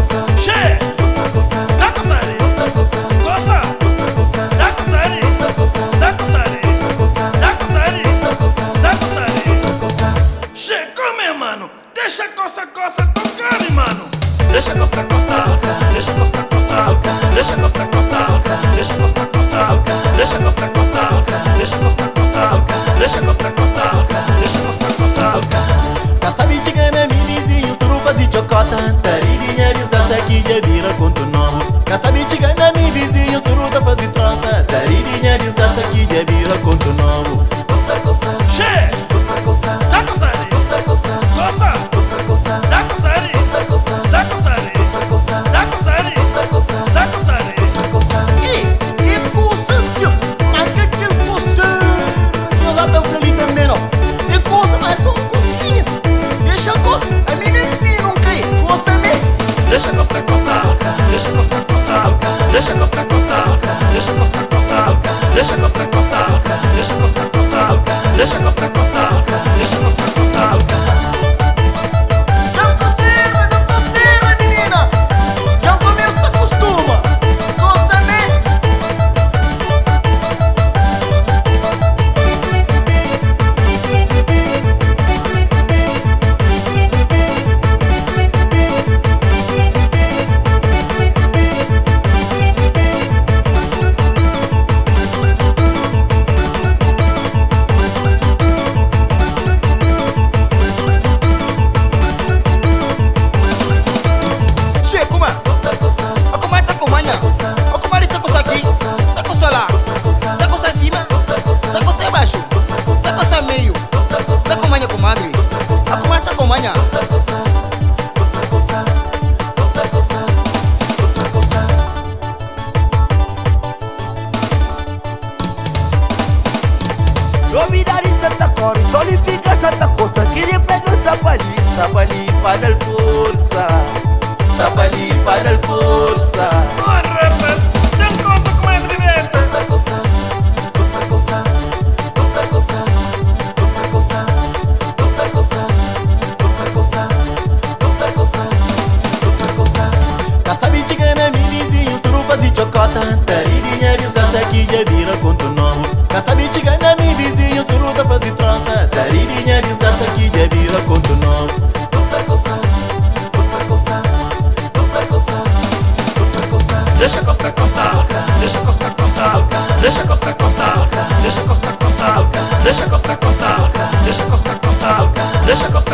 Che, dá coçaria, coça, dá coçaria, dá coçaria, dá coçaria, dá coçaria. Che, come, mano, deixa a coça tocar, mano. Deixa a costa, deixa a costa, deixa a costa, deixa a costa, deixa a costa, deixa a costa, deixa a costa, deixa a costa. Casta bichiga na minizinho, trufas e chocota. Taridinha de salsa que já vira conto novo. Casta bichiga na mi vizinho, trufas e trança. Taridinha de salsa que já vira conto novo. Coça, Che, coça, coça, dá coçaria, coça, coça, coça, coça, coça, dá coçaria, coça, coça, dá coçaria, coça, coça, dá coçaria, coça, coça, dá coçaria. coça, coça. E coça, tio, mas que aquele coça? Eu lá dou pra ali também, não. E coça, mas só cocinha. Deixa a coça, a minha filha não cai. Coça mesmo. Deixa a costa, deixa a costa, deixa a costa, deixa a costa, deixa a costa, deixa a costa, deixa a costa, deixa a costa, deixa a costa. Não coceira, menina. Já começa a acostuma. Coça mesmo. Novidade Santa Cor, tonifica Santa Costa. Queria pegar está ali para el força. Está ali para el força. Ora, rapaz, tem conta com a primeira. Coça, coça, coça, coça, coça, coça, coça, coça, coça, coça, coça, coça, coça, coça, coça, coça. Casta bichiga na minizinho, trufas e chocota. Taridinha de salsa que já vira conto novo. Casta bichiga na mi vizinho, trufas e trança. Taridinha de salsa que já vira conto novo. Coça, coça, coça, coça, coça, coça, coça, coça. Deixa a costa, deixa a costa, deixa a costa, deixa a costa, deixa a costa, deixa a costa, deixa a costa, deixa a costa, deixa a costa.